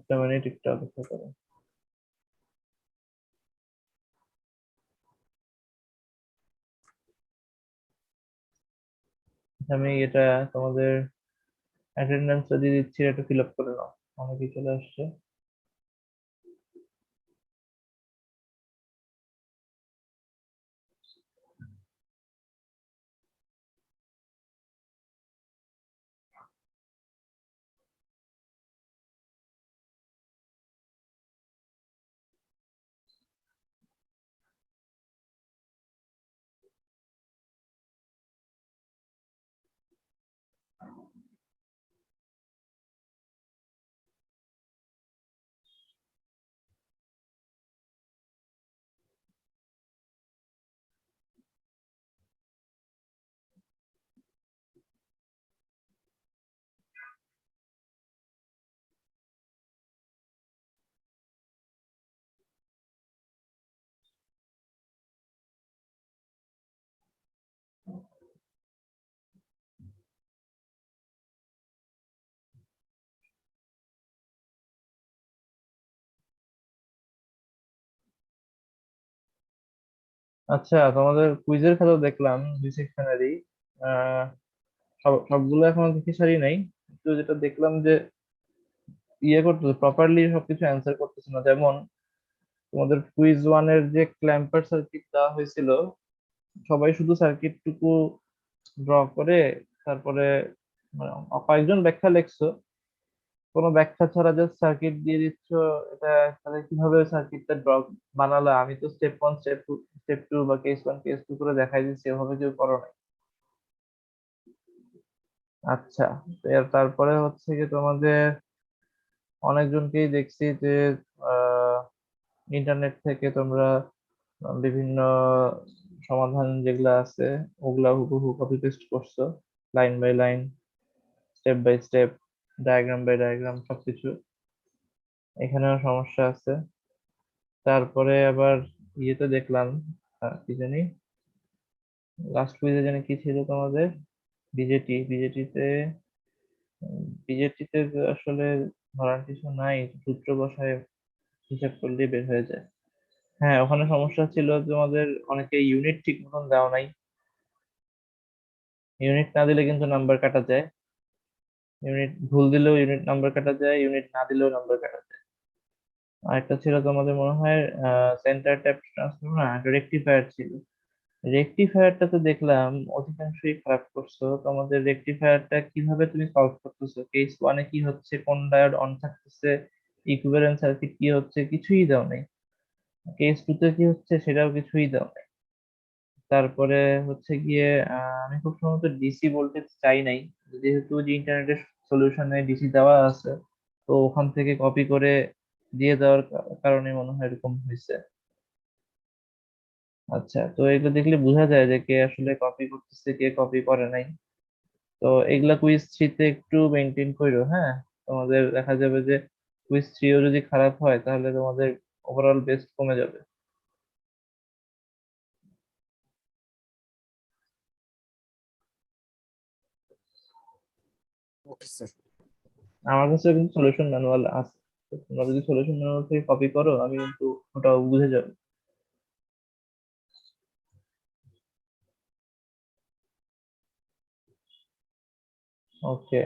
একটা মিনিট একটু অপেক্ষা করো। আমি এটা তোমাদের অ্যাটেন্ডেন্স যদি দিচ্ছি একটু ফিল আপ করে নাও, অনেকেই চলে আসছে। আচ্ছা, তোমাদের কুইজের খাতা দেখলাম দুই সেকশনেরই। আহ সবগুলো এখনো দেখে সারি নাই। তো যেটা দেখলাম যে ইয়ে করতেছে, প্রপারলি সবকিছু অ্যান্সার করতেছে না। যেমন তোমাদের কুইজ ওয়ানের যে ক্ল্যাম্পার সার্কিট দেওয়া হয়েছিল, সবাই শুধু সার্কিট টুকু ড্র করে তারপরে মানে কয়েকজন ব্যাখ্যা লিখছো, কোনো ব্যাখ্যা ছাড়া জাস্ট সার্কিট দিয়ে দিচ্ছ। এটা তাহলে কিভাবে সার্কিটটা ড্র বানালা? আমি তো স্টেপ ওয়ান স্টেপ টু বা কেস ওয়ান কেস টু করে দেখাই দিচ্ছি, এভাবে কেউ করো নাই। আচ্ছা, তারপরে হচ্ছে কি তোমাদের অনেকজনকেই দেখছি যে ইন্টারনেট থেকে তোমরা বিভিন্ন সমাধান যেগুলা আছে ওগুলা হুবহু কপি পেস্ট করছো, line by line, step by step, diagram by diagram সবকিছু। এখানেও সমস্যা আছে। তারপরে আবার ইয়েতে দেখলাম, কি জানি লাস্ট কুইজে জানি কি ছিল তোমাদের, বিজেটিতে। বিজেটিতে আসলে ধরার কিছু নাই, সূত্র বসায় হিসাব করলেই বের হয়ে যায়। হ্যাঁ, ওখানে সমস্যা ছিল তোমাদের অনেকে ইউনিট ঠিক মতন দেওয়া নাই। ইউনিট না দিলে কিন্তু নাম্বার কাটা যায়। ইউনিট ভুল দিলেও ইউনিট নাম্বার কাটা যায়, ইউনিট না দিলেও নাম্বার কাটা যায়। আরেকটা ছিল তোমাদের মনে হয় সেন্টার ট্যাপ ট্রান্সফর্মার না, রেকটিফায়ার ছিল। রেকটিফায়ারটা তো দেখলাম অধিকাংশই খারাপ করছো। তোমাদের রেকটিফায়ারটা কিভাবে তুমি সলভ করতেছো? কেস ওয়ানে কি হচ্ছে, কোন ডায়োড অন থাকতেছে, ইকুইভ্যালেন্ট সার্কিট কি হচ্ছে, কিছুই দাও নাই। কেস টু তে কি হচ্ছে সেটাও কিছুই দাও নাই। তারপরে হচ্ছে গিয়ে আমি খুব সম্ভবত ডিসি ভোল্টেজ চাই নাই, যেহেতু যে ইন্টারনেটের সলিউশনে ডিসি দেওয়া আছে, তো ওখান থেকে কপি করে দিয়ে দেওয়ার কারণে মনে হয় এরকম হয়েছে। আচ্ছা, তো এগুলো দেখলে বোঝা যায় যে কে আসলে কপি করতেছে কে কপি করে নাই। তো এগুলা কুইজ থ্রিতে একটু মেনটেন করো, হ্যাঁ। তোমাদের দেখা যাবে যে কুইজ থ্রিও যদি খারাপ হয় তাহলে তোমাদের ওভারঅল বেস্ট কমে যাবে। Okay sir. আমার কাছে কিন্তু সলিউশন ম্যানুয়াল আছে, তো তোমরা যদি সলিউশন ম্যানুয়াল থেকে কপি করো আমি কিন্তু ওটাও বুঝে যাবে। ওকে,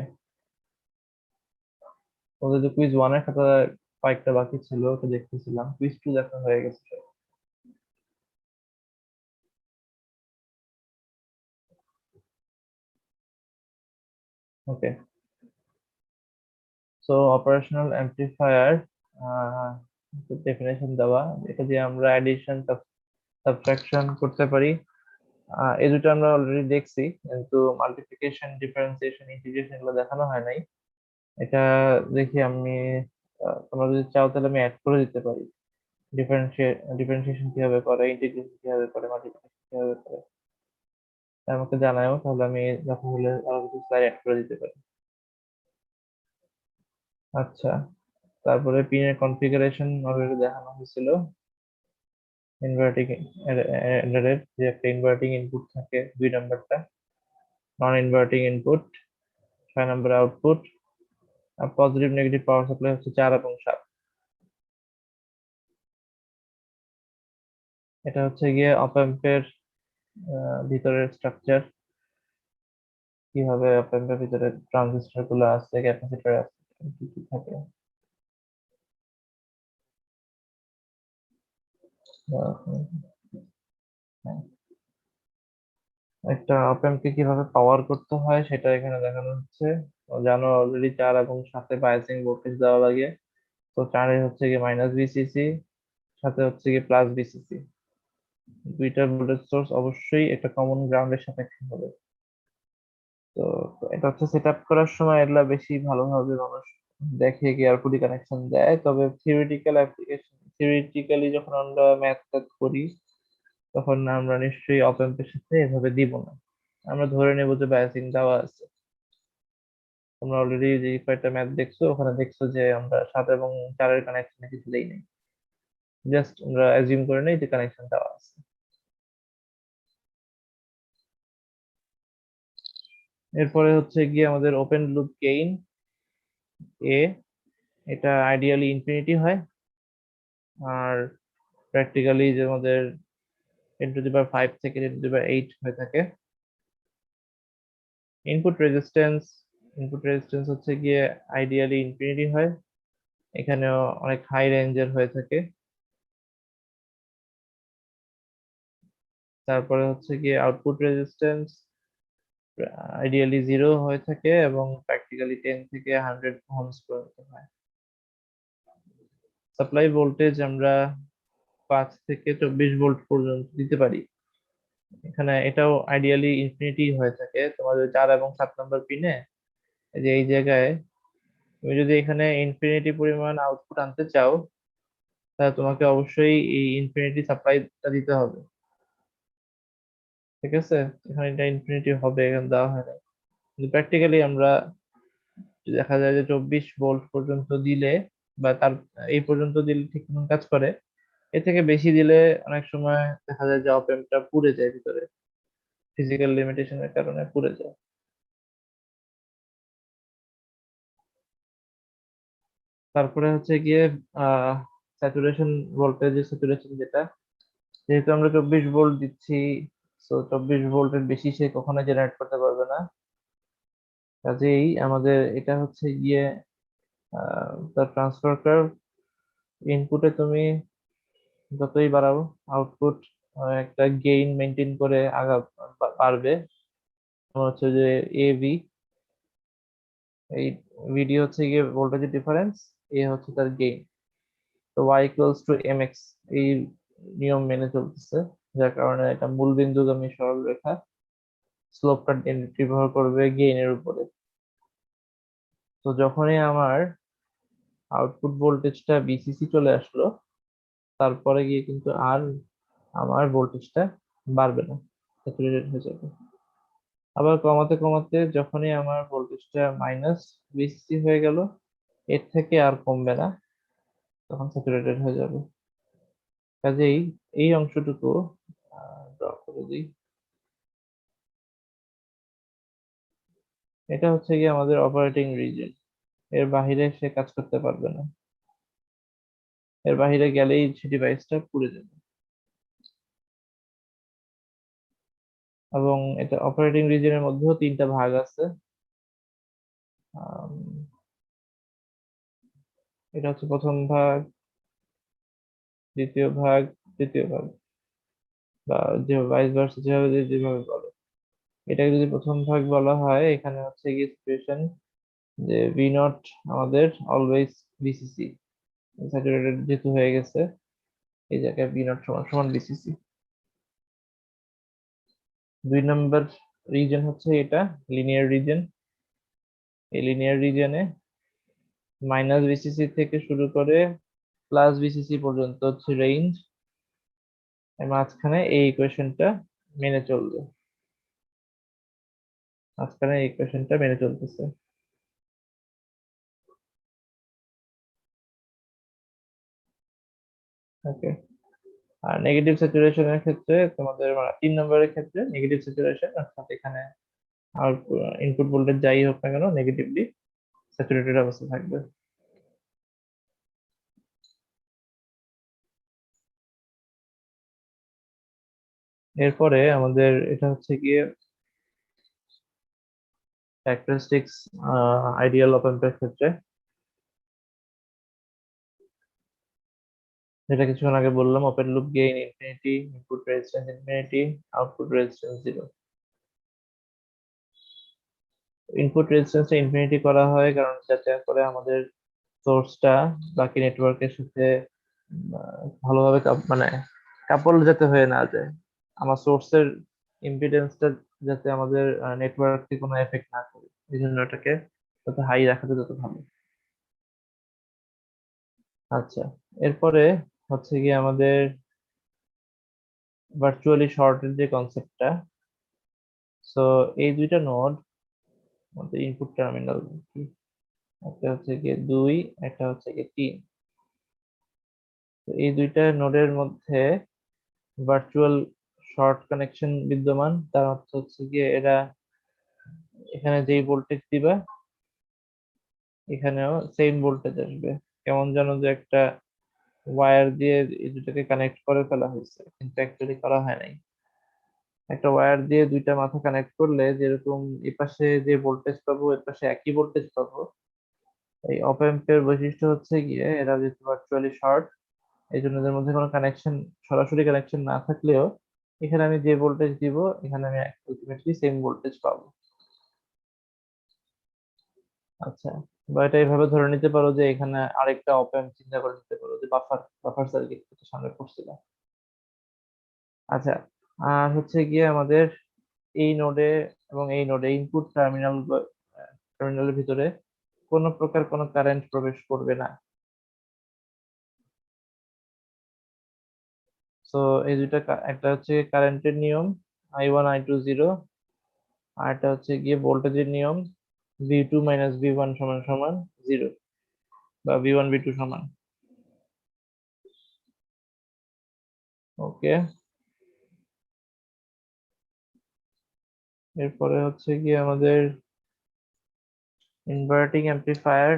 তোমাদের যে কুইজ ওয়ানের খাতা কয়েকটা বাকি ছিল ওটা দেখতেছিলাম, কুইজ টু দেখা হয়ে গেছে। ওকে, সো অপারেশনাল অ্যাম্পলিফায়ার ডেফিনেশন দেওয়া, এটা দিয়ে আমরা অ্যাডিশন সাবট্রাকশন করতে পারি। এই দুটো আমরা অলরেডি দেখছি, কিন্তু মাল্টিপ্লিকেশন ডিফারেন্সিয়েশন ইন্টিগ্রেশন এগুলো দেখানো হয় নাই। এটা দেখি আমি, তোমরা যদি চাও তাহলে আমি অ্যাড করে দিতে পারি। ডিফারেন্সিয়েশন কিভাবে করে, ইন্টিগ্রেশন কিভাবে করে, মাল্টিপ্লিকেশন কিভাবে করে, তা আমাকে জানাও, তাহলে আমি যখন হলে আরো কিছু স্লাইড অ্যাড করে দিতে পারি। আচ্ছা, তারপরে পিনের কনফিগারেশন অলরেডি দেখানো হয়েছিল। ইনভার্টিং অ্যাডারের যে একটা ইনভার্টিং ইনপুট থাকে 2 নাম্বারটা, নন ইনভার্টিং ইনপুট 6 নাম্বার আউটপুট, আর পজিটিভ নেগেটিভ পাওয়ার সাপ্লাই হচ্ছে 4 এবং 7। এটা হচ্ছে গিয়ে অপ অ্যাম্পের ভিতরের স্ট্রাকচার, কিভাবে অপ অ্যাম্পের ভিতরে ট্রানজিস্টর গুলো আছে, ক্যাপাসিটর আছে, কি কি থাকে। হ্যাঁ, একটা অপ অ্যাম্পকে কিভাবে পাওয়ার করতে হয় সেটা এখানে দেখানো হচ্ছে। তো জানো অলরেডি 4 এবং 7-এ বায়াসিং ভোল্টেজ দেওয়া লাগে। তো 4-এ হচ্ছে গিয়ে মাইনাস ভিসিসি, সাথে হচ্ছে গিয়ে প্লাস ভিসিসি। দুইটা ভোল্টেজ সোর্স অবশ্যই একটা কমন গ্রাউন্ডের সাপেক্ষে হবে। তো তো এটা হচ্ছে সেট আপ করার সময় এগুলা বেশি ভালোভাবে মানুষ দেখে কেয়ারফুলি কানেকশন দেয়। তবে থিওরিটিক্যাল অ্যাপ্লিকেশন, থিওরিটিক্যালি যখন আমরা ম্যাথ করি তখন আমরা নিশ্চয়ই অপ অ্যাম্পের সাথে এভাবে দিব না। আমরা ধরে নেব যে বায়াসিং দেওয়া আছে। তোমরা অলরেডি যে কয়েকটা ম্যাথ দেখছো ওখানে দেখছো যে আমরা 7 এবং 4-এর কানেকশনে কিছু দেই নাই, জাস্ট আমরা অ্যাজিউম করে নেই যে কানেকশন দেওয়া আছে। এরপরে হচ্ছে গিয়ে আমাদের ওপেন লুপ গেইন এ, এটা আইডিয়ালি ইনফিনিটি হয়। আর প্র্যাকটিক্যালি যে আমাদের 10⁵ থেকে 10⁸ হয়ে থাকে। ইনপুট রেজিস্ট্যান্স, ইনপুট রেজিস্ট্যান্স হচ্ছে গিয়ে আইডিয়ালি ইনফিনিটি হয়, এখানেও অনেক হাই রেঞ্জের হয়ে থাকে। তারপরে হচ্ছে গিয়ে আউটপুট রেজিস্ট্যান্স আইডিয়ালি 0 হয়ে থাকে এবং প্র্যাকটিক্যালি 10 থেকে 100 ওহমস পর্যন্ত হয়। সাপ্লাই ভোল্টেজ আমরা 5 থেকে 24 ভোল্ট পর্যন্ত দিতে পারি। এখানে এটাও আইডিয়ালি ইনফিনিটি হয়ে থাকে। তোমাদের 4 এবং 7 নম্বর পিনে এই যে এই জায়গায় তুমি যদি এখানে ইনফিনিটি পরিমাণ আউটপুট আনতে চাও তাহলে তোমাকে অবশ্যই এই ইনফিনিটি সাপ্লাইটা দিতে হবে। ঠিক আছে, এখানে এটা ইনফিনিটি হবে, এখানে দেওয়া হয় না। কিন্তু প্র্যাকটিক্যালি আমরা দেখা যায় যে 24 ভোল্ট পর্যন্ত দিলে বা তার এই পর্যন্ত দিলে ঠিক মতন কাজ করে। এর থেকে বেশি দিলে অনেক সময় দেখা যায় যে অপ অ্যাম্পটা পুড়ে যায় ভিতরে, ফিজিক্যাল লিমিটেশনের কারণে পুড়ে যায়। তারপরে হচ্ছে গিয়ে আহ স্যাচুরেশন ভোল্টেজ, স্যাচুরেশন যেটা, যেহেতু আমরা 24 ভোল্ট দিচ্ছি, তো 24 ভোল্টের বেশি সে কখনো জেনারেট করতে পারবে না। কাজেই আমাদের এটা হচ্ছে গিয়ে তার ট্রান্সফার কার্ভ। ইনপুটে তুমি যতই বাড়াও আউটপুট একটা গেইন মেনটেন করে পারবে। তোমার হচ্ছে যে এ ভি, এই ভিডি হচ্ছে গিয়ে ভোল্টেজের ডিফারেন্স, এ হচ্ছে তার গেইন। তো Y equals to M X, এই নিয়ম মেনে চলতেছে, যার কারণে এটা মূল বিন্দুগামী সরলরেখা, স্লোপটা নির্ভর করবে গেইনের উপরে। তো যখনই আমার আউটপুট ভোল্টেজটা ভিসিসি চলে আসলো, তারপরে গিয়ে কিন্তু আর আমার ভোল্টেজটা বাড়বে না, স্যাচুরেটেড হয়ে যাবে। আবার কমাতে কমাতে যখনই আমার ভোল্টেজটা মাইনাস ভিসিসি হয়ে গেল, এর থেকে আর কমবে না, তখন স্যাচুরেটেড হয়ে যাবে। কাজেই এই অংশটুকু ড্র করে দিই। এটা হচ্ছে কি আমাদের অপারেটিং রিজন, এর বাহিরে সে কাজ করতে পারবে না, এর বাহিরে গেলেই সে ডিভাইসটা পুড়ে যাবে। এবং এটা অপারেটিং রিজনের মধ্যেও 3টা ভাগ আছে। আম, এটা হচ্ছে প্রথম ভাগ, দ্বিতীয় ভাগ, তৃতীয় ভাগ, বা যে ভাইস ভার্সা, যেভাবে যেভাবে বলে। এটাকে যদি প্রথম ভাগ বলা হয়, এখানে হচ্ছে কি সিচুয়েশন যে ভি নট আমাদের অলওয়েজ ভিসিসি, স্যাচুরেটেড যেহেতু হয়ে গেছে, এই জায়গায় ভি নট সমান সমান ভিসিসি। 2 নম্বর রিজন হচ্ছে এটা লিনিয়ার রিজন। এই লিনিয়ার রিজনে মাইনাস ভিসিসি থেকে শুরু করে প্লাস ভিসিসি পর্যন্ত হচ্ছে রেঞ্জ, মাঝখানে এই ইকুয়েশনটা মেনে চলবে, মাঝখানে এই ইকুয়েশনটা মেনে চলতেছে। ওকে। আর নেগেটিভ স্যাচুরেশনের ক্ষেত্রে তোমাদের মানে 3 নম্বরের ক্ষেত্রে নেগেটিভ স্যাচুরেশন, অর্থাৎ এখানে আর ইনপুট ভোল্টেজ যাই হোক না কেন নেগেটিভলি, স্যাচুরেটেড অবস্থা থাকবে। এরপরে আমাদের এটা হচ্ছে গিয়ে ক্যারেক্টারিস্টিক্স আইডিয়াল অপ এম্পের ক্ষেত্রে, যেটা কিছুক্ষণ আগে বললাম, open loop gain infinity, input resistance infinity, output resistance zero. Input রেজিস্ট্যান্সটা ইনফিনিটি করা হয় কারণ যাতে করে আমাদের সোর্সটা বাকি নেটওয়ার্কের সাথে ভালোভাবে মানে কাপল যাতে হয়ে না যায়। আমার সোর্সের ইম্পিডেন্সটা যাতে আমাদের নেটওয়ার্কে কোনো এফেক্ট না করে, এই জন্য এটাকে যত হাই রাখাতে তত ভালো। আচ্ছা, এরপরে হচ্ছে কি আমাদের ভার্চুয়ালি শর্টের যে কনসেপ্টটা। সো এই দুইটা নোড আমাদের ইনপুট টার্মিনাল, একটা হচ্ছে গিয়ে 2, একটা হচ্ছে গিয়ে 3। তো এই দুইটা নোডের মধ্যে ভার্চুয়াল শর্ট কানেকশন বিদ্যমান, তার অর্থ হচ্ছে গিয়ে এরা এখানে যেই ভোল্টেজ দিবে এখানেও সেম ভোল্টেজ আসবে। কেমন যেন যে একটা ওয়্যার দিয়ে এই দুটাকে কানেক্ট করে ফেলা হয়েছে, কিন্তু অ্যাকচুয়ালি করা হয় নাই। একটা ওয়্যার দিয়ে দুইটা মাথা কানেক্ট করলে যেরকম এপাশে যে ভোল্টেজ পাবো এপাশে একই ভোল্টেজ পাবো, এই অপ এম্পের বৈশিষ্ট্য হচ্ছে গিয়ে এরা যেহেতু ভার্চুয়ালি শর্ট, এই জন্য এদের মধ্যে কোনো কানেকশন, সরাসরি কানেকশন না থাকলেও এখানে আমি যে ভোল্টেজ দিব এখানে আমি আলটিমেটলি সেম ভোল্টেজ পাবো। আচ্ছা, বা এটা এইভাবে ধরে নিতে পারো যে এখানে আরেকটা অপ এম্প চিন্তা করে নিতে পারো, যে বাফার সার্কিট সামনে পড়ছিলাম। আচ্ছা, আর হচ্ছে গিয়ে আমাদের এই নোডে এবং এই নোডে ইনপুট টার্মিনালের ভিতরে কোনো প্রকার কোনো কারেন্ট প্রবেশ করবে না। সো এই দুইটা একটা হচ্ছে কারেন্টের নিয়ম, I1 I2 জিরো, আর একটা হচ্ছে গিয়ে ভোল্টেজের নিয়ম, V2 মাইনাস V1 সমান সমান জিরো, বা V1 V2 সমান। ওকে, এরপরে হচ্ছে গিয়ে আমাদের ইনভার্টিং অ্যাম্প্লিফায়ার।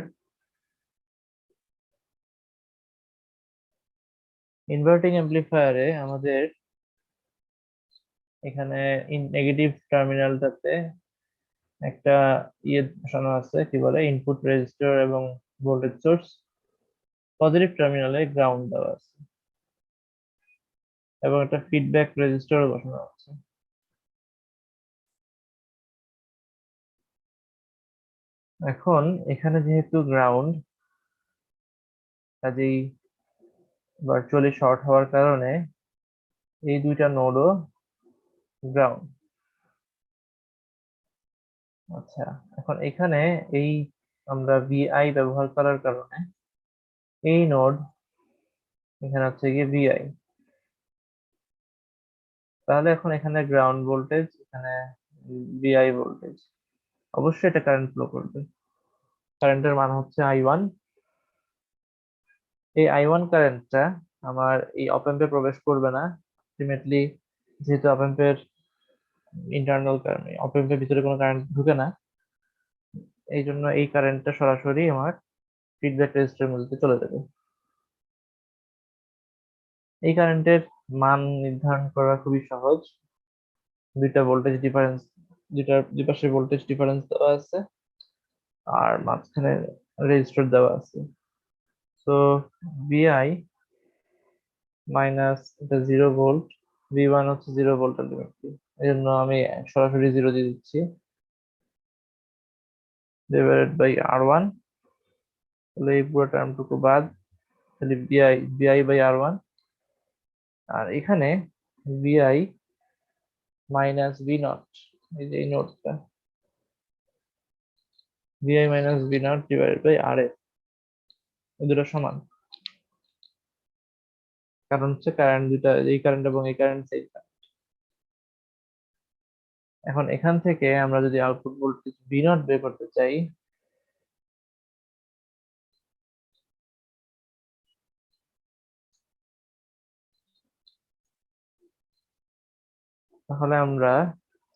ইনভার্টিং অ্যাম্প্লিফায়ারে আমাদের এখানে নেগেটিভ টার্মিনালটাতে একটা ইয়ে বসানো আছে, কি বলে, ইনপুট রেজিস্টার এবং ভোল্টেজ সোর্স। পজিটিভ টার্মিনালে গ্রাউন্ড দেওয়া আছে এবং একটা ফিডব্যাক রেজিস্টারও বসানো আছে। এখন এখানে যেহেতু গ্রাউন্ড, কাজেই ভার্চুয়ালি শর্ট হওয়ার কারণে এই দুইটা নোডও গ্রাউন্ড। আচ্ছা, এখন এখানে এই আমরা ভিআই ব্যবহার করার কারণে এই নোড এখানে হচ্ছে গিয়ে ভিআই, তাহলে এখন এখানে গ্রাউন্ড ভোল্টেজ, এখানে ভিআই ভোল্টেজ, অবশ্যই এটা কারেন্ট ফ্লো করবে। কারেন্টের মান হচ্ছে I1। এই I1 কারেন্টটা আমার এই অপ এম্পে প্রবেশ করবে না আলটিমেটলি, যেহেতু অপ এম্পের ইন্টারনাল কারেন্ট, অপ এম্পের ভিতরে কোনো কারেন্ট ঢুকে না, এই জন্য এই কারেন্টটা সরাসরি আমার ফিডব্যাক রেজিস্টারের মধ্যে চলে যাবে। এই কারেন্টের মান নির্ধারণ করা খুবই সহজ। দুইটা ভোল্টেজ ডিফারেন্স, দুই পাশে ভোল্টেজ ডিফারেন্স দেওয়া আছে আর মাঝখানে রেজিস্টার দেওয়া আছে। তো ভিআই মাইনাস এটা 0 ভোল্ট, V1 হচ্ছে 0 ভোল্ট আলটিমেটলি, এই জন্য আমি সরাসরি জিরো দিয়ে দিচ্ছি, ডিভাইডেড বাই R1। তাহলে এই পুরো টার্মটুকু বাদ, তাহলে বিআই বাই R1। আর এখানে ভিআই মাইনাস ভি নট, এই যে এই নোটটা, VI minus V naught divided by R এ, এই দুটো সমান। কারণ হচ্ছে কারেন্ট দুটা, এই কারেন্ট এবং এই কারেন্ট সেম। এখন এখান থেকে আমরা যদি আউটপুট ভোল্টেজ ভি নট বের করতে চাই, তাহলে আমরা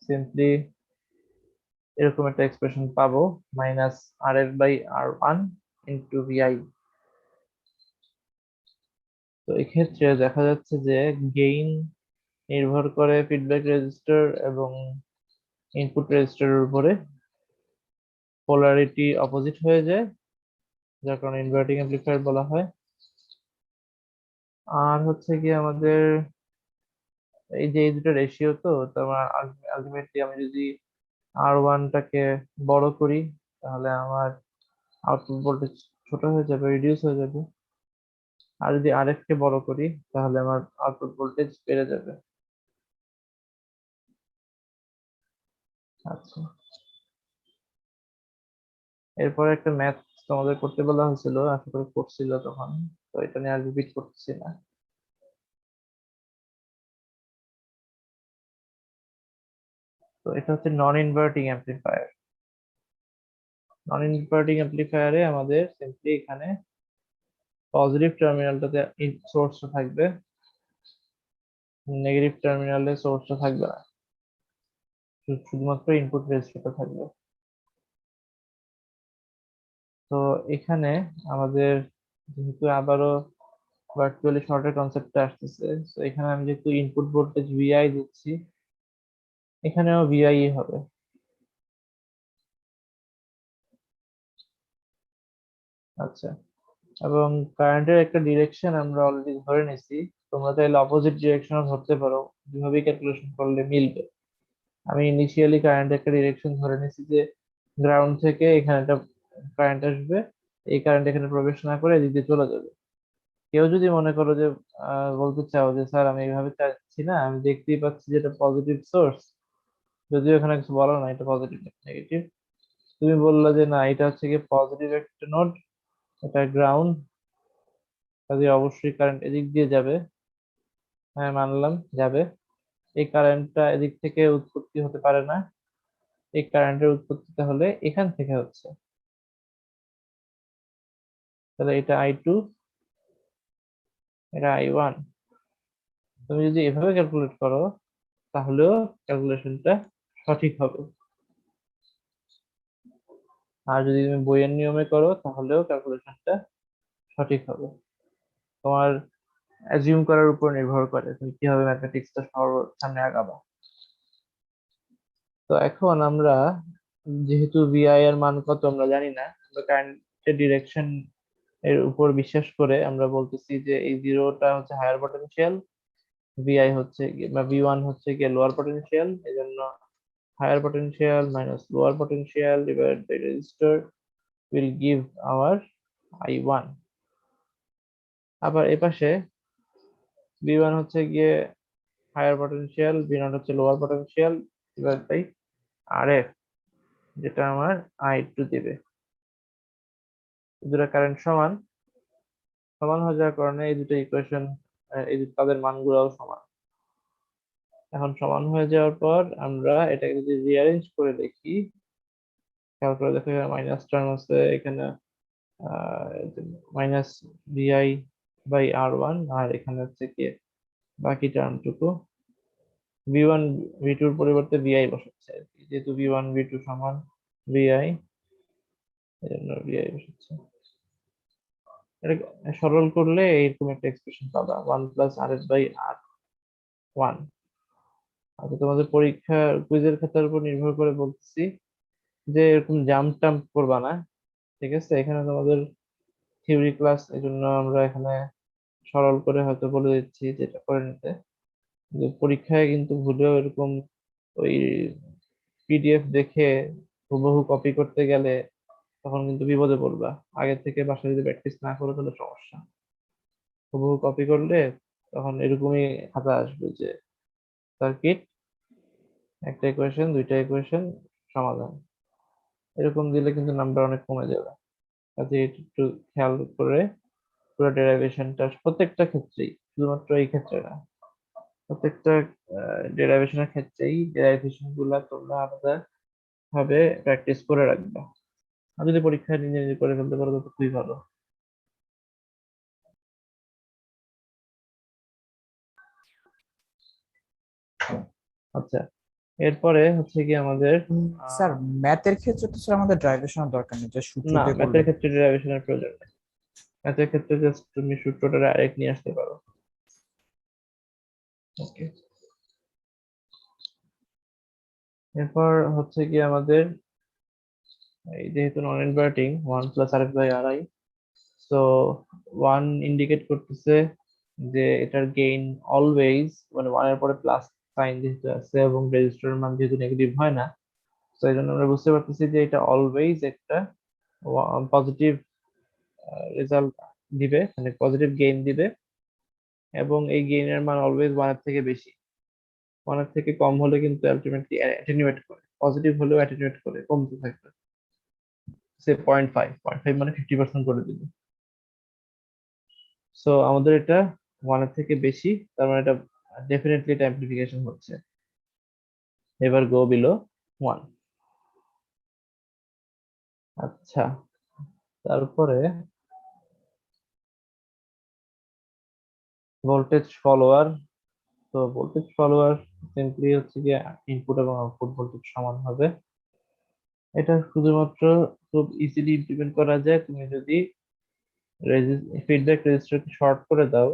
সিম্পলি এরকম একটা এক্সপ্রেশন পাবো, minus R F by R one into V I. তো এক্ষেত্রে দেখা যাচ্ছে যে গেইন নির্ভর করে ফিডব্যাক রেজিস্টার এবং ইনপুট রেজিস্টারের উপরে, পোলারিটি অপোজিট হয়ে যায়, যার কারণে ইনভার্টিং অ্যামপ্লিফায়ার বলা হয়। আর হচ্ছে কি আমাদের এই যে এই দুটো রেশিও, তো তোমার আলটিমেটলি আমি যদি আর ওয়ানটাকে বড় করি তাহলে আমার আউটপুট ভোল্টেজ ছোট হয়ে যাবে, রিডিউস হয়ে যাবে। আর যদি আর এফ কে বড় করি তাহলে আমার আউটপুট ভোল্টেজ বেড়ে যাবে। আচ্ছা, এরপর একটা ম্যাথ তোমাদের করতে বলা হয়েছিল, আশা করি করছিল তখন, তো এটা নিয়ে আর রিপিট করতেছি না। তো এটা হচ্ছে নন ইনভার্টিং অ্যাম্প্লিফায়ার। নন ইনভার্টিং অ্যাম্প্লিফায়ারে আমাদের সিম্পলি এখানে পজিটিভ টার্মিনালটাতে সোর্সটা থাকবে, নেগেটিভ টার্মিনালে সোর্সটা থাকবে না, শুধুমাত্র ইনপুট রেজিস্টারটা থাকবে। তো এখানে আমাদের যেহেতু আবারও ভার্চুয়ালি শর্টের কনসেপ্টটা আসতেছে, তো এখানে আমি যেহেতু ইনপুট ভোল্টেজ ভিআই দিচ্ছি, এখানেও ভিআই হবে। আচ্ছা, এবং কারেন্টের একটা ডিরেকশন আমরা অলরেডি ধরে নিছি, তোমরা চাইলে অপোজিট ডিরেকশনও ধরতে পারো, দুভাবেই ক্যালকুলেশন করলে মিলবে। আমি ইনিশিয়ালি কারেন্টের একটা ডিরেকশন ধরে নিছি যে গ্রাউন্ড থেকে এখানে একটা কারেন্ট আসবে, এই কারেন্ট এখানে প্রবেশ না করে এদিক দিয়ে চলে যাবে। কেউ যদি মনে করো যে বলতে চাও যে স্যার আমি এইভাবে চাচ্ছি না, আমি দেখতেই পাচ্ছি যে এটা পজিটিভ সোর্স, যদিও এখানে কিছু বলা না এটা পজিটিভ নেগেটিভ, তুমি বললে যে না এটা হচ্ছে কি পজিটিভ একটা নোড, এটা গ্রাউন্ড, কাজে অবশ্যই কারেন্ট এদিক দিয়ে যাবে। হ্যাঁ, মানলাম যাবে। এই কারেন্টটা এদিক থেকে উৎপত্তি হতে পারে না, এই কারেন্টের উৎপত্তি তাহলে এখান থেকে হচ্ছে। তাহলে এটা আই টু, এটা আই ওয়ান। তুমি যদি এভাবে ক্যালকুলেট করো তাহলেও ক্যালকুলেশনটা সঠিক হবে, আর যদি তুমি বইয়ের নিয়মে করো তাহলেও ক্যালকুলেশনটা সঠিক হবে। তোমার অ্যাজিউম করার উপর নির্ভর করে তুমি কিভাবে ম্যাথমেটিক্সটা সামনে আগাবা। তো এখন আমরা যেহেতু ভিআই এর মান কত আমরা জানি না, আমরা কারেন্টের ডিরেকশন এর উপর বিশ্বাস করে আমরা বলতেছি যে এই জিরোটা হচ্ছে হায়ার পটেনশিয়াল, ভিআই হচ্ছে বা ভি ওয়ান হচ্ছে গিয়ে লোয়ার পটেনশিয়াল, এই জন্য higher potential minus lower potential divide by resistor will give our I1। আবার এপাশে V1 হচ্ছে গিয়ে হায়ার পটেনশিয়াল, V0 হচ্ছে lower potential divide by RF, যেটা আমার I2 দিবে। দুটো কারেন্ট সমান, সমান হয়ে যাওয়ার কারণে এই দুটো ইকুয়েশন, এই তাদের মানগুলোও সমান। এখন সমান হয়ে যাওয়ার পর আমরা এটাকে যদি রিঅ্যারেঞ্জ করে দেখি, খেয়াল করে দেখো এখানে মাইনাস টার্ম আছে, এখানে minus VI by R one, আর এখানে হচ্ছে কি বাকি টার্মটুকু ভি ওয়ান ভি টুর পরিবর্তে ভিআই বসাচ্ছে আর কি, যেহেতু ভি ওয়ান ভি টু সমান ভিআই, এই জন্য ভিআই বসাচ্ছে। এটা সরল করলে এইরকম একটা এক্সপ্রেশন পাবা, one plus R S by R one. আচ্ছা, তোমাদের পরীক্ষা কুইজের খাতার উপর নির্ভর করে বলতেছি যে এরকম জাম্প টাম্প করবা না, ঠিক আছে? এখানে তোমাদের থিওরি ক্লাস, এই জন্য আমরা এখানে সরল করে হয়তো বলে দিচ্ছি যেটা করে নিতে, যে পরীক্ষায় কিন্তু ভুলেও এরকম ওই পিডিএফ দেখে হুবহু কপি করতে গেলে তখন কিন্তু বিপদে পড়বা। আগে থেকে বাসায় যদি প্র্যাকটিস না করো তাহলে সমস্যা। হুবহু কপি করলে তখন এরকমই খাতা আসবে যে সার্কিট, একটা ইকুয়েশন, দুইটা ইকুয়েশন, সমাধান, এরকম দিলে কিন্তু নাম্বার অনেক কমে যাবে। কাজে এটা একটু খেয়াল করে পুরো ডেরাইভেশনটা প্রত্যেকটা ক্ষেত্রেই, শুধুমাত্র এই ক্ষেত্রে না, প্রত্যেকটা ডেরাইভেশনের ক্ষেত্রেই ডেরাইভেশন গুলা তোমরা আলাদা ভাবে প্র্যাকটিস করে রাখবা। আর যদি পরীক্ষায় নিজে নিজে করে ফেলতে পারো তো খুবই ভালো। আচ্ছা, এরপরে হচ্ছে কি আমাদের স্যার ম্যাথের ক্ষেত্রে তো স্যার আমাদের ড্রাইভেশনের দরকার নেই, যে সূত্র না, দিয়ে করলে ম্যাথের ক্ষেত্রে ডেরিভেশনের প্রয়োজন নেই। ম্যাথের ক্ষেত্রে জাস্ট তুমি সূত্রটা ডাইরেক্ট নিয়ে আসতে পারো। ওকে, এরপর হচ্ছে কি আমাদের এই যেহেতু নন ইনভার্টিং 1 + RF/RI, সো 1 ইন্ডিকেট করতেছে যে এটার গেইন অলওয়েজ, মানে 1 এর পরে প্লাস সাইন যেহেতু আছে এবং রেজিস্টারের মান যেহেতু নেগেটিভ হয় না, তো এই জন্য আমরা বুঝতে পারতেছি যে এটা অলওয়েজ একটা পজিটিভ রেজাল্ট দিবে, মানে পজিটিভ গেইন দিবে, এবং এই গেইনের মান অলওয়েজ 1 এর থেকে বেশি। 1 এর থেকে কম হলে কিন্তু আলটিমেটলি অ্যাটেনুয়েট করে, পজিটিভ হলেও অ্যাটেনুয়েট করে, কমতে থাকবে। সে 0.5 মানে 50% করে দিবে। সো আমাদের এটা 1 এর থেকে বেশি, তার মানে এটা ডেফিনেটলি এটা অ্যাম্প্লিফিকেশন হচ্ছে। এবার গো বিলো 1। আচ্ছা, তারপরে ভোল্টেজ ফলোয়ার। তো ভোল্টেজ ফলোয়ার সিম্পলি হচ্ছে কি ইনপুট এবং আউটপুট ভোল্টেজ সমান হবে। এটা শুধুমাত্র খুব ইজিলি ইমপ্লিমেন্ট করা যায় তুমি যদি ফিডব্যাক রেজিস্টারকে শর্ট করে দাও।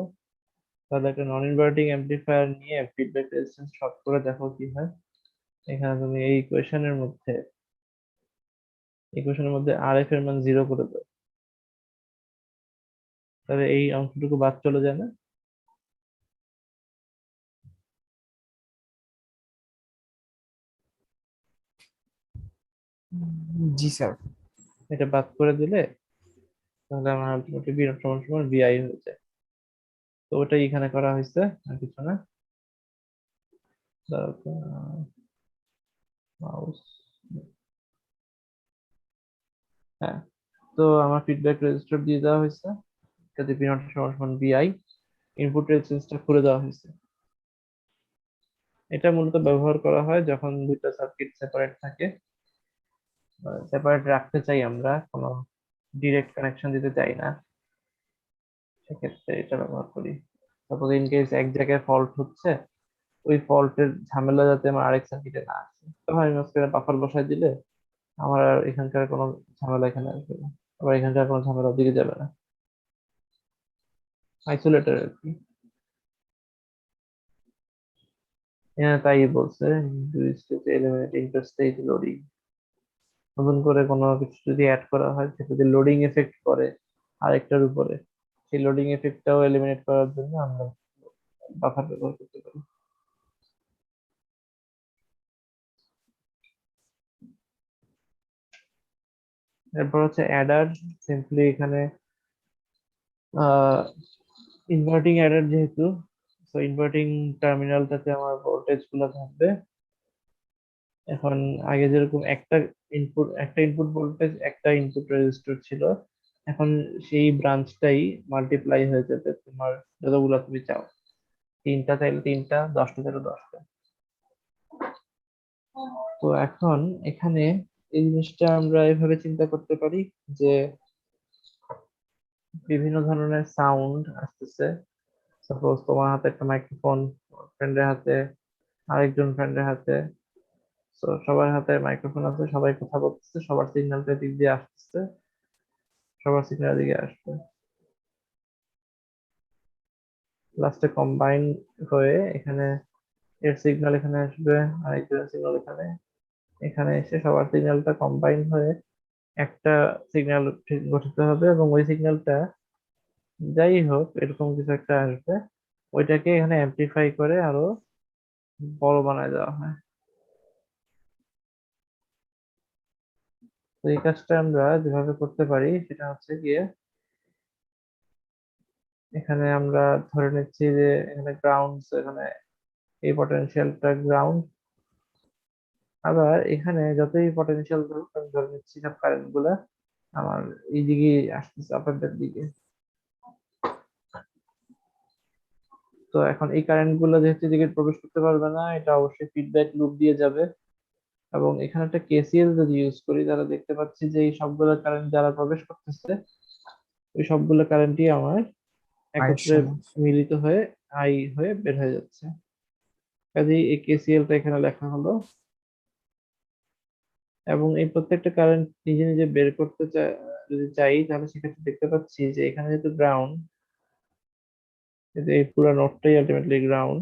তাহলে একটা নন ইনভার্টিং অ্যাম্পলিফায়ার নিয়ে ফিডব্যাক রেজিস্ট্যান্স শর্ট করে দেখো কি হয়। এখানে তুমি এই ইকুয়েশনের মধ্যে RF এর মান 0 করে দাও, তাহলে এই অংশটুকু বাদ চলে যায় না? জি স্যার। এটা বাদ করে দিলে তাহলে আমার আলটিমেটলি বি নট সমান সমান বিআই হয়ে যায়। তো ওটাই এখানে করা হয়েছে, আর কিছু না। মাউস, হ্যাঁ। তো আমার ফিডব্যাক রেজিস্টার দিয়ে দেওয়া হয়েছে, যাতে বি নট সমান সমান বিআই। ইনপুট রেজিস্ট্যান্সটা খুলে দেওয়া হয়েছে। এটা মূলত ব্যবহার করা হয় যখন দুইটা সার্কিট সেপারেট থাকে, সেপারেট রাখতে চাই, আমরা কোনো ডিরেক্ট কানেকশন দিতে চাই না, সেক্ষেত্রে এটা ব্যবহার করি। সাপোজ ইন কেস এক জায়গায় ফল্ট হচ্ছে, ওই ফল্টের ঝামেলা যাতে আমার আরেক সার্কিটে না আসে, তখন আমি মাঝখানে বাফার বসাই দিলে আমার আর এখানকার কোনো ঝামেলা এখানে আসবে না, আবার এখানকার কোনো ঝামেলা ওদিকে যাবে না। আইসোলেটর আর কি। হ্যাঁ, তাই বলছে, এলিমিনেট ইন্টারস্টেট লোডিং। নতুন করে কোনো কিছু যদি অ্যাড করা হয় সেটা যদি লোডিং এফেক্ট করে আরেকটার উপরে, সেই লোডিং এফেক্টটাও এলিমিনেট করার জন্য আমরা বাফার ব্যবহার করতে পারি। এরপর হচ্ছে অ্যাডার। সিম্পলি এখানে ইনভার্টিং অ্যাডার যেহেতু, তো ইনভার্টিং টার্মিনালটাতে আমার ভোল্টেজ গুলো থাকবে। এখন আগে যেরকম একটা ইনপুট ভোল্টেজ একটা ইনপুট রেজিস্টর ছিল, এখন সেই ব্রাঞ্চটাই মাল্টিপ্লাই হয়ে যাবে তোমার যতগুলো তুমি চাও। 3টা চাইলে 3টা, 10টা চাইলে 10টা। তো এখন এখানে এই জিনিসটা আমরা এভাবে চিন্তা করতে পারি যে বিভিন্ন ধরনের সাউন্ড আসতেছে। সাপোজ তোমার হাতে একটা মাইক্রোফোন, ফ্রেন্ডের হাতে, আরেকজন ফ্রেন্ডের হাতে, তো সবার হাতে মাইক্রোফোন আছে, সবাই কথা বলতেছে, সবার সিগন্যালটা দিক দিয়ে আসতেছে, সবার সিগন্যাল দিকে আসবে, লাস্টে কম্বাইন হয়ে এখানে এর সিগন্যাল এখানে আসবে, আরেকজনের সিগন্যাল এখানে, এখানে এসে সবার সিগন্যালটা কম্বাইন হয়ে একটা সিগন্যাল গঠিত হবে, এবং ওই সিগন্যালটা যাই হোক এরকম কিছু একটা আসবে, ওইটাকে এখানে অ্যামপ্লিফাই করে আরো বড় বানায় দেওয়া হয়। তো এই কাজটা আমরা যেভাবে করতে পারি সেটা হচ্ছে গিয়ে, এখানে আমরা ধরে নিচ্ছি যে এখানে গ্রাউন্ড, এখানে এই পটেনশিয়ালটা গ্রাউন্ড, আবার এখানে যতই পটেনশিয়াল ধরুক আমি ধরে নিচ্ছি সব কারেন্ট গুলা আমার এই দিকে আসতেছে, আপনাদের দিকে। তো এখন এই কারেন্ট গুলো যেহেতু এদিকে প্রবেশ করতে পারবে না, এটা অবশ্যই ফিডব্যাক লুপ দিয়ে যাবে, এবং এখানে একটা কেসিএল যদি ইউজ করি তাহলে দেখতে পাচ্ছি যে এই সবগুলো কারেন্ট যারা প্রবেশ করতেছে, ওই সবগুলো কারেন্টই আমার আয়ের একত্রে সমান। মিলিত হয়ে আই হয়ে বের হয়ে যাচ্ছে। কাজেই এই কেসিএলটা এখানে লেখা হলো, এবং এই প্রত্যেকটা কারেন্ট নিজে নিজে বের করতে যদি চাই, তাহলে সেক্ষেত্রে দেখতে পাচ্ছি যে এখানে যেহেতু গ্রাউন্ড, এই পুরো নোডটাই আলটিমেটলি গ্রাউন্ড।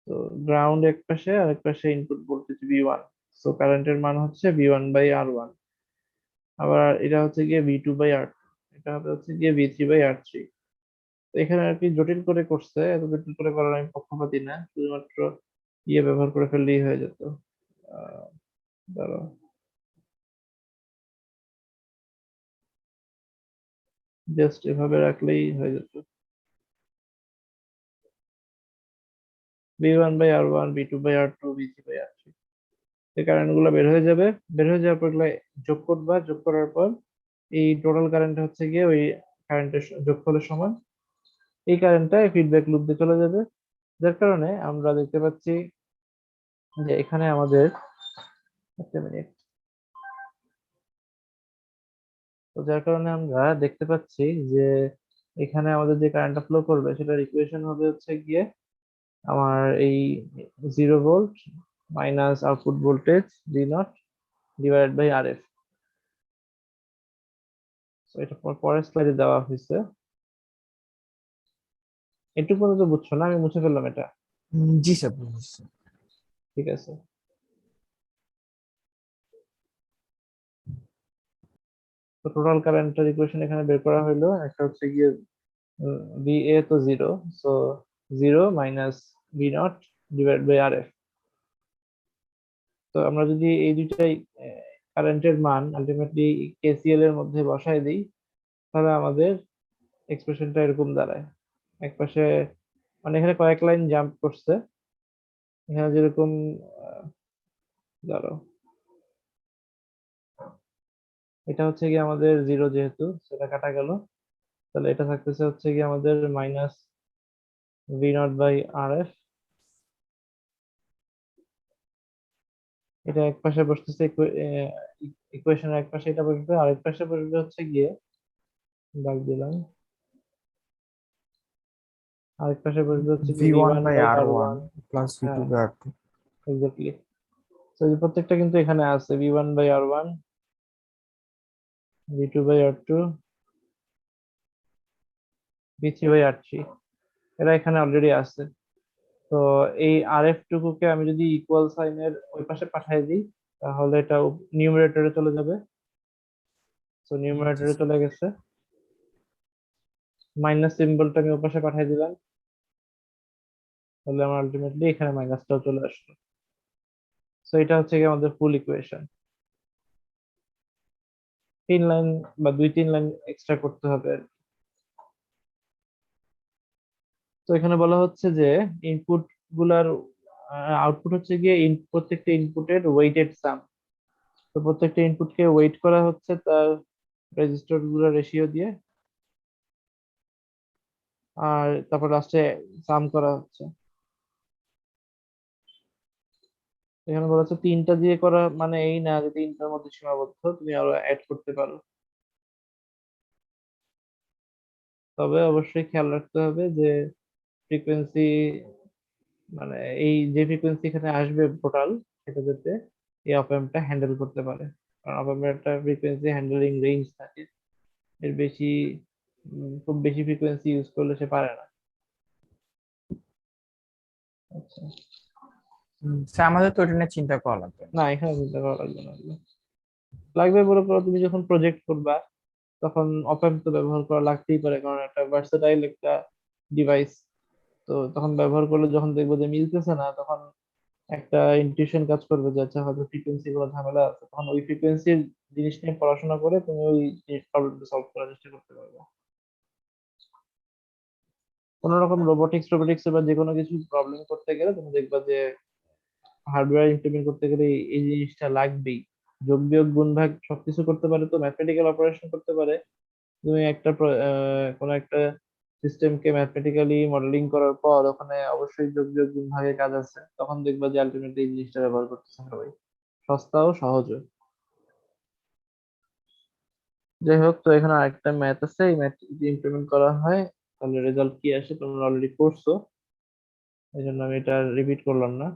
তো গ্রাউন্ড এক পাশে, আর এক পাশে ইনপুট ভোল্টেজ V1। সো কারেন্টের মান হচ্ছে V1/R1। আবার এটা হচ্ছে গিয়ে V2/R2। এটা হবে হচ্ছে গিয়ে V3/R3। তো এখানে আর কি জটিল করে করছে, এত জটিল করে করার আমি পক্ষপাতী না, শুধুমাত্র ব্যবহার করে ফেললেই হয়ে যেত। আহ দাঁড়াও, জাস্ট এভাবে রাখলেই হয়ে যেত। V1/R1, V2/R2, V3/R3, এই কারেন্ট গুলো বের হয়ে যাবে। বের হয়ে যাওয়ার পর এগুলো যোগ করবা, যোগ করার পর এই টোটাল কারেন্ট হচ্ছে গিয়ে ওই কারেন্টের যোগফলের সমান। এই কারেন্টটা ফিডব্যাক লুপ দিয়ে চলে যাবে, যার কারণে আমরা দেখতে পাচ্ছি যে এখানে আমাদের, একটা মিনিট, তো যার কারণে আমরা দেখতে পাচ্ছি যে এখানে আমাদের যে কারেন্টটা ফ্লো করবে সেটার ইকুয়েশন হবে হচ্ছে গিয়ে আমার এই 0 volt minus output voltage V0 divided by RF। এটা পরের স্লাইডে দেওয়া হয়েছে। এটুকু পর্যন্ত বুঝছো না? আমি মুছে ফেললাম এটা। জি স্যার, বুঝছি। ঠিক আছে। তো টোটাল কারেন্টের ইকুয়েশন এখানে বের করা হলো। একটা হচ্ছে গিয়ে VA তো 0, so 0 - V0 divide by RF। তো আমরা যদি এই দুইটাই কারেন্টের মান আলটিমেটলি KCL এর মধ্যে বসাই দিই, তাহলে আমাদের এক্সপ্রেশনটা এরকম দাঁড়ায়। এক পাশে মানে এখানে কয়েক লাইন জাম্প করছে। এখানে যেরকম দাঁড়াও, এটা হচ্ছে কি আমাদের 0, যেহেতু সেটা কাটা গেল, তাহলে এটা থাকতেছে হচ্ছে কি আমাদের -V0/RF। এটা এক পাশে বসতেছে, ইকুয়েশনের এক পাশে এটা বসবে, আর এক পাশে বসবে হচ্ছে গিয়ে, দাগ দিলাম, আরেক পাশে বসবে হচ্ছে কি V V one one by by R R one one plus V two হ্যাঁ, বাই আর টু। এক্স্যাক্টলি। তো এই প্রত্যেকটা কিন্তু এখানে আছে, V1/R1, V2/R2, V3/R3, এরা এখানে অলরেডি আছে। তো এই RF টুকুকে আমি যদি ইকুয়াল সাইনের ওই পাশে পাঠিয়ে দিই, তাহলে এটা নিউমারেটরে চলে যাবে। তো জি নিউমারেটরে স্যার। চলে গেছে। মাইনাস সিম্বলটা আমি ওই পাশে পাঠিয়ে দিলাম, তাহলে আমার আলটিমেটলি এখানে মাইনাসটাও চলে আসলো। তো এটা হচ্ছে কি আমাদের ফুল ইকুয়েশন। 3 লাইন বা 2-3 লাইন এক্সট্রা করতে হবে আর কি। তো এখানে বলা হচ্ছে যে ইনপুট গুলার আউটপুট হচ্ছে গিয়ে প্রত্যেকটা ইনপুটের ওয়েটেড সাম। তো প্রত্যেকটা ইনপুটকে ওয়েট করা হচ্ছে তার রেজিস্টার গুলোর রেশিও দিয়ে, আর তারপর লাস্টে সাম করা হচ্ছে। এখানে বলা হচ্ছে 3টা দিয়ে করা মানে এই না যে 3টার মধ্যে সীমাবদ্ধ, তুমি আরো অ্যাড করতে পারো। তবে অবশ্যই খেয়াল রাখতে হবে যে ফ্রিকোয়েন্সি, মানে এই যে ফ্রিকোয়েন্সি এখানে আসবে টোটাল, সেটা যাতে এই অপ অ্যাম্পটা হ্যান্ডেল করতে পারে। কারণ অপ অ্যাম্পের একটা ফ্রিকোয়েন্সি হ্যান্ডেলিং রেঞ্জ থাকে, এর বেশি খুব বেশি ফ্রিকোয়েন্সি ইউজ করলে সে পারে না। আচ্ছা, স্যার, আমাদের তো ওটা নিয়ে চিন্তা করা লাগবে না। না এখানে চিন্তা করা লাগবে না এগুলো। লাগবে বলে করো, তুমি যখন প্রজেক্ট করবা তখন অপ অ্যাম্প তো ব্যবহার করা লাগতেই পারে, কারণ একটা ভার্সেটাইল একটা ডিভাইস। তো তখন ব্যবহার করলে যখন দেখবো যে মিলতেছে না, তখন একটা ইনটিউশন কাজ করবে যে আচ্ছা হয়তো ফ্রিকোয়েন্সি গুলো ঝামেলা আছে, তখন ওই ফ্রিকোয়েন্সির জিনিস নিয়ে পড়াশোনা করে তুমি ওই প্রবলেমটা সলভ করার চেষ্টা করতে পারবে। কোনো রকম রোবোটিক্স বা যে কোনো কিছু প্রবলেম করতে গেলে তুমি দেখবা যে হার্ডওয়্যার ইমপ্লিমেন্ট করতে গেলে এই জিনিসটা লাগবেই। যোগ বিয়োগ গুণ ভাগ সবকিছু করতে পারে, তো ম্যাথমেটিক্যাল অপারেশন করতে পারে। তুমি কোনো একটা সিস্টেমকে ম্যাথমেটিক্যালি মডেলিং করার পর ওখানে অবশ্যই যোগ বিয়োগ গুণ ভাগের কাজ আছে, তখন দেখবা যে আলটিমেটলি এই জিনিসটা ব্যবহার করতেছে সবাই, সস্তা ও সহজ। যাই হোক, তো এখানে আরেকটা ম্যাথ আছে, এই ম্যাথ যদি ইমপ্লিমেন্ট করা হয় তাহলে রেজাল্ট কি আসে তোমরা অলরেডি করছো। এই জন্য আমি এটা রিপিট করলাম না।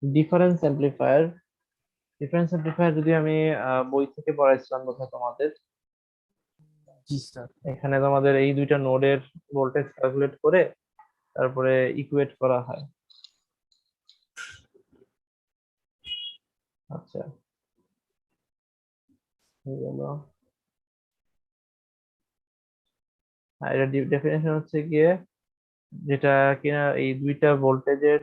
ডিফারেন্স এমপ্লিফায়ার যদি আমি বই থেকে পড়াইছিলাম বোধহয় তোমাদের, জি স্যার। এখানে তোমাদের এই দুইটা নোডের ভোল্টেজ ক্যালকুলেট করে তারপরে ইকুয়েট করা হয়। আচ্ছা, হয়ে গেল। আর এটা ডেফিনেশন হচ্ছে গিয়ে যেটা কিনা এই দুইটা ভোল্টেজের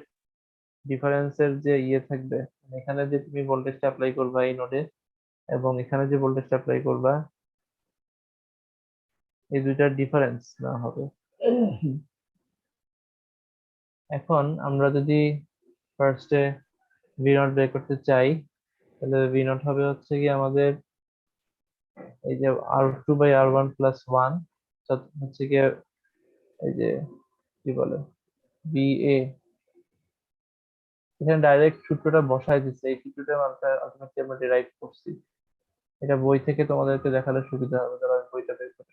ডিফারেন্সের যে ইয়ে থাকবে, মানে এখানে যে তুমি ভোল্টেজটা অ্যাপ্লাই করবা এই নোডে এবং এখানে যে ভোল্টেজটা অ্যাপ্লাই করবা, এই দুইটার ডিফারেন্স না হবে। এখন আমরা যদি ফার্স্টে ভি নট বের করতে চাই, তাহলে ভি নট হবে হচ্ছে কি আমাদের এই যে R2/R1+1 হচ্ছে কি এই যে কি বলে বি এ, এখানে ডাইরেক্ট সূত্রটা বসাই দিচ্ছে, এই সূত্রটা আমরা আলটিমেটলি আমরা ডিরাইভ করছি। এটা বই থেকে তোমাদেরকে দেখালে সুবিধা হবে, ধরো আমি বইটা বের করি।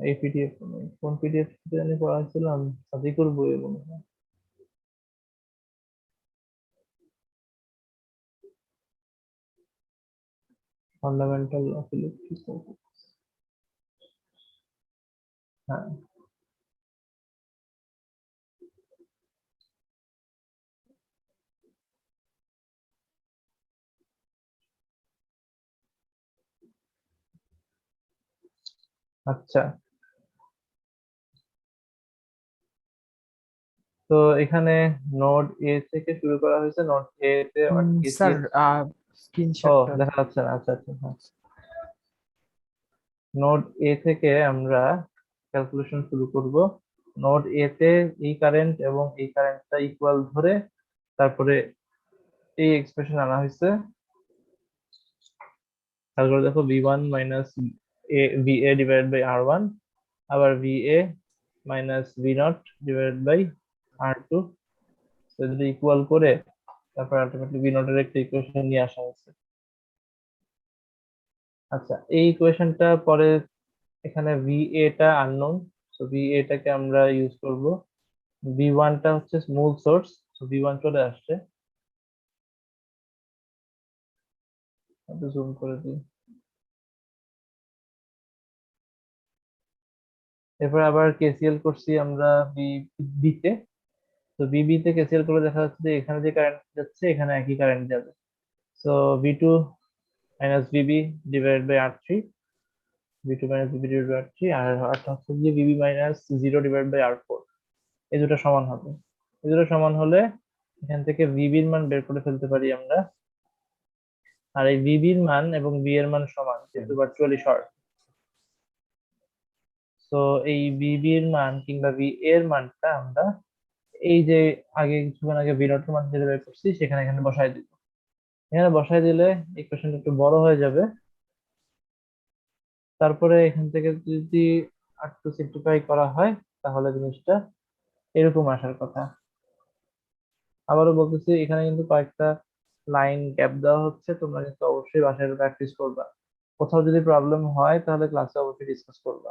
এই পিডিএফ, কোন পিডিএফ জানি পড়াচ্ছিলাম, সাদিকুর বইয়ে মনে হয়, ফান্ডামেন্টাল অফ ইলেকট্রিক সার্কিট। হ্যাঁ, আচ্ছা। তো এখানে নোড এ থেকে শুরু করা হয়েছে, নোড এ তে স্যার কেসিএল। ও, স্ক্রিনশটটা। দেখা যাচ্ছে না, আচ্ছা আচ্ছা, হ্যাঁ। নোড এ থেকে আমরা ক্যালকুলেশন শুরু করব। নোড এ তে এই কারেন্ট এবং এই কারেন্টটা ইকুয়াল ধরে তারপরে এই এক্সপ্রেশন আনা হয়েছে। তারপরে দেখো VA ডিভাইডেড বাই R1, আবার VA minus V0 divided by R2, যদি ইকুয়াল করে তারপর আলটিমেটলি V0 এর একটা ইকুয়েশন নিয়ে আসা হয়েছে। আচ্ছা, এই ইকুয়েশনটা পরে এখানে VA টা আননোন, তো VA টাকে আমরা ইউজ করব। V1 টা হচ্ছে মূল সোর্স, তো V1 চলে আসছে। জুম করে দিই। এরপর আবার কেসিএল করছি আমরা বি তে। তো বিবি তে কেসিএল করে দেখা যাচ্ছে যে এখানে যে কারেন্ট যাচ্ছে এখানে একই কারেন্ট যাবে। So V2 minus B B divided by R3, V2 minus B B divided by R3, R আরটা হচ্ছে গিয়ে বিবি মাইনাস 0 ডিভাইডেড বাই R4। এই দুটো সমান হবে। এই দুটো সমান হলে এখান থেকে বিবির মান বের করে ফেলতে পারি আমরা। আর এই বিবির মান এবং বি এর মান সমান, যেহেতু ভার্চুয়ালি শর্ট। তো এই বিবির মান কিংবা বি এর মানটা আমরা এই যে আগে কিছুক্ষণ আগে বি নট এর মান যেটা বের করছি সেখানে এখানে বসাই দিব। এখানে বসাই দিলে ইকুয়েশনটা একটু বড় হয়ে যাবে। তারপরে এখান থেকে যদি একটু সিম্পলিফাই করা হয় তাহলে জিনিসটা এরকম আসার কথা। আবারও বলতেছি, এখানে কিন্তু কয়েকটা লাইন গ্যাপ দেওয়া হচ্ছে, তোমরা কিন্তু অবশ্যই বাসায় প্র্যাকটিস করবা। কোথাও যদি প্রবলেম হয় তাহলে ক্লাসে অবশ্যই ডিসকাস করবা।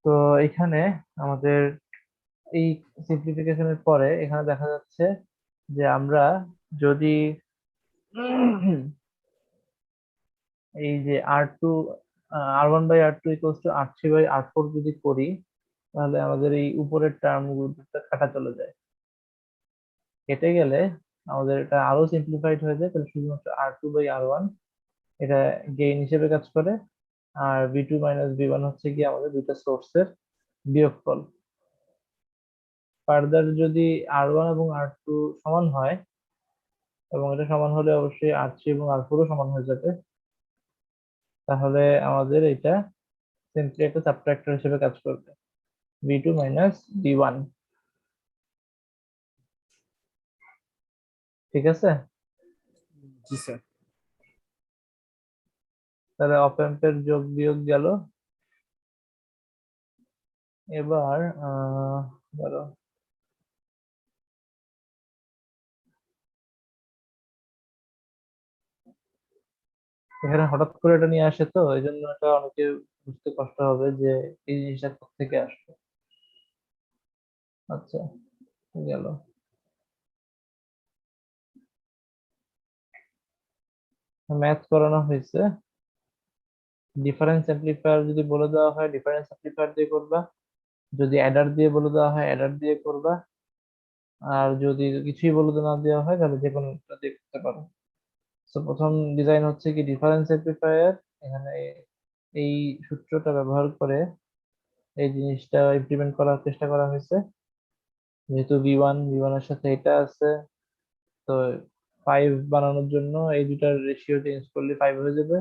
তো এখানে আমাদের এই সিম্পলিফিকেশনের পরে এখানে দেখা যাচ্ছে যে আমরা যদি এই যে R1/R2 ইকুয়ালস টু R3/R4 যদি করি, তাহলে আমাদের এই উপরের টার্ম গুলোটা কাটা চলে যায়। কেটে গেলে আমাদের এটা আরো সিম্পলিফাইড হয়ে যায়, তাহলে শুধুমাত্র R2/R1 এটা গেইন হিসেবে কাজ করে। আর V2 - V1 হচ্ছে কি আমাদের দুইটা সোর্সের বিয়োগফল। ফার্দার যদি R1 এবং R2 সমান হয়, এবং এটা সমান হলে অবশ্যই R3 এবং R4 ও সমান হয়ে যাবে, তাহলে আমাদের এটা সিম্পলি একটা সাবট্রাক্টর হিসেবে কাজ করবে, V2 - V1। ঠিক আছে? জি স্যার। তাহলে অপ অ্যাম্পের যোগ বিয়োগ গেল। এবার ধরো এখানে হঠাৎ করে এটা নিয়ে আসে, তো এই জন্য এটা অনেকে বুঝতে কষ্ট হবে যে এই জিনিসটা কোথেকে আসবে। আচ্ছা, গেল। ম্যাথ করানো হয়েছে। ডিফারেন্স অ্যাম্প্লিফায়ার যদি বলে দেওয়া হয় ডিফারেন্স অ্যাম্প্লিফায়ার দিয়ে করবা, যদি অ্যাডার দিয়ে বলে দেওয়া হয় অ্যাডার দিয়ে করবা, আর যদি কিছুই বলে না দেওয়া হয় তাহলে যে কোনো একটা দিয়ে করতে পারো। তো প্রথম ডিজাইন হচ্ছে কি ডিফারেন্স অ্যাম্প্লিফায়ার। এখানে এই সূত্রটা ব্যবহার করে এই জিনিসটা ইমপ্লিমেন্ট করার চেষ্টা করা হয়েছে। যেহেতু ভি ওয়ান এর সাথে এটা আছে, তো 5 বানানোর জন্য এই দুটার রেশিও চেঞ্জ করলে 5 হয়ে যাবে।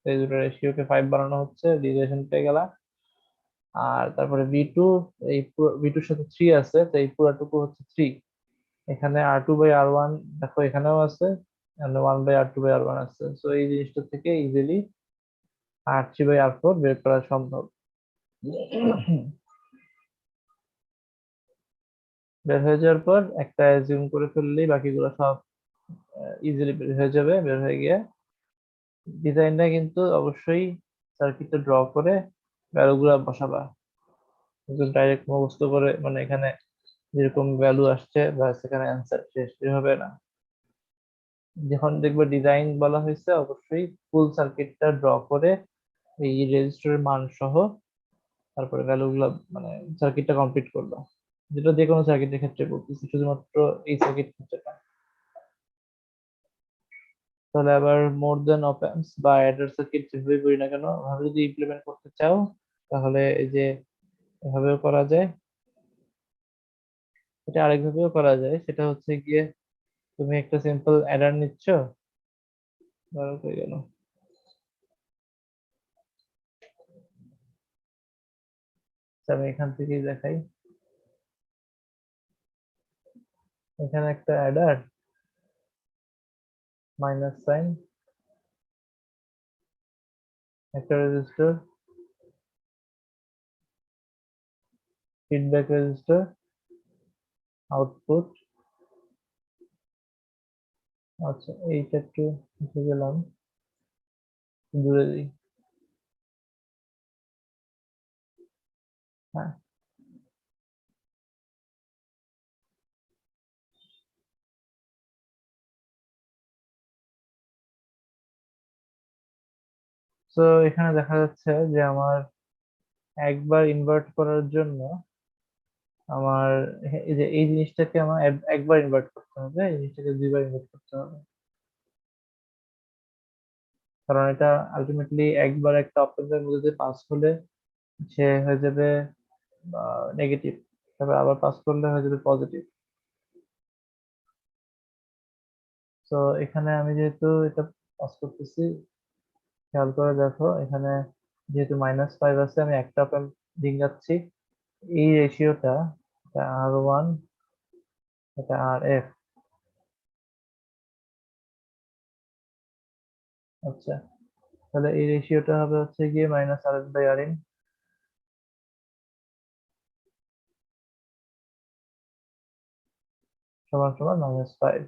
তো এই দুটার রেশিওকে 5 বানানো হচ্ছে, ডিভিশন পেয়ে গেলা। আর তারপরে ভি টু, এই ভি2-র সাথে 3 আছে, তো এই পুরাটুকু হচ্ছে 3। এখানে R2/R1 দেখো এখানেও আছে, এখানে 1/R2/R1 আছে। তো এই জিনিসটা থেকে ইজিলি R3/R4 বের করা সম্ভব। বের হয়ে যাওয়ার পর একটা অ্যাজিউম করে ফেললেই বাকিগুলো সব ইজিলি বের হয়ে যাবে। বের হয়ে গিয়ে ডিজাইনটা কিন্তু অবশ্যই সার্কিটে ড্র করে ভ্যালুগুলো বসাবা। কিন্তু ডাইরেক্ট মুখস্থ করে মানে এখানে যেরকম ভ্যালু আসছে বা সেখানে অ্যান্সার শেষ, এভাবে না। যখন দেখবে ডিজাইন বলা হয়েছে, অবশ্যই ফুল সার্কিটটা ড্র করে এই রেজিস্টরের মান সহ তারপরে ভ্যালুগুলো মানে সার্কিটটা কমপ্লিট করবা। যেটা যে কোনো সার্কিটের ক্ষেত্রে বলতেছি, শুধুমাত্র এই সার্কিট ক্ষেত্রে না। তাহলে আবার মোর দেন অপ অ্যাম্পস বা অ্যাডার সার্কিট যেভাবে করি না কেন, ভাবে যদি ইমপ্লিমেন্ট করতে চাও, তাহলে এই যে এভাবেও করা যায়। এটা আরেকভাবেও করা যায়, সেটা হচ্ছে গিয়ে তুমি একটা সিম্পল অ্যাডার নিচ্ছ, ধরো হয়ে গেল। আচ্ছা, আমি এখান থেকেই দেখাই। এখানে একটা অ্যাডার, মাইনাস সাইন, একটা রেজিস্টর, ফিডব্যাক রেজিস্টর, আউটপুট। আচ্ছা, এইটা একটু মুছে গেলাম, জুড়ে দিই। হ্যাঁ, তো এখানে দেখা যাচ্ছে যে আমার একবার ইনভার্ট করার জন্য আমার এই যে এই জিনিসটাকে আমার একবার ইনভার্ট করতে হবে, এই জিনিসটাকে দুইবার ইনভার্ট করতে হবে। কারণ এটা আলটিমেটলি একবার একটা অপারেটরের মধ্যে দিয়ে পাস হলে সে হয়ে যাবে নেগেটিভ, তারপর আবার পাস করলে হয়ে যাবে পজিটিভ। তো এখানে আমি যেহেতু এটা পাস করতেছি, খেয়াল করে দেখো এখানে যেহেতু -5 আছে, আমি একটা ডিঙ্গাচ্ছি। এই রেশিওটা, এটা R1, এটা RF। আচ্ছা, তাহলে এই রেশিওটা হবে হচ্ছে গিয়ে -RF/Rin সমান সমান -5।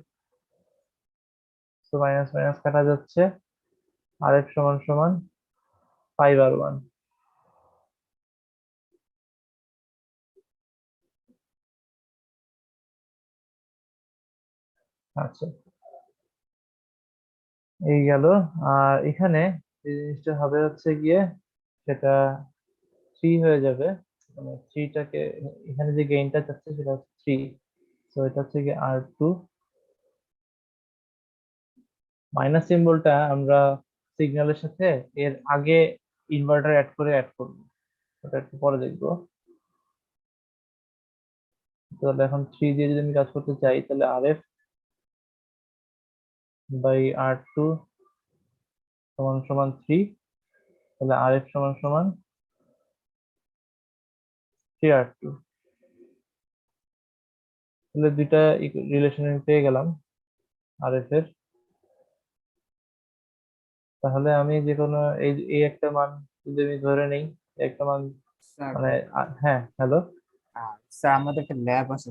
তো মাইনাস মাইনাস কাটা যাচ্ছে, RF সমান সমান 5R1। আচ্ছা, এই গেল। আর এখানে যে জিনিসটা হবে হচ্ছে গিয়ে সেটা 3 হয়ে যাবে, মানে থ্রিটাকে, এখানে যে গেইনটা চাচ্ছে সেটা হচ্ছে 3, তো এটা হচ্ছে গিয়ে R2। মাইনাস সিম্বলটা আমরা সিগন্যালের সাথে এর আগে ইনভার্টার অ্যাড করে অ্যাড করবো, ওটা একটু পরে দেখবো। তাহলে এখন 3 দিয়ে যদি আমি কাজ করতে চাই তাহলে RF/R2 সমান সমান 3, তাহলে RF সমান সমান 3R2। তাহলে দুইটা রিলেশন পেয়ে গেলাম RF এর। তাহলে আমি যে কোনো এই একটা মান যদি আমি ধরে নেই, একটা মান, স্যার মানে হ্যাঁ, হ্যালো। স্যার আমাদের একটা ল্যাব আছে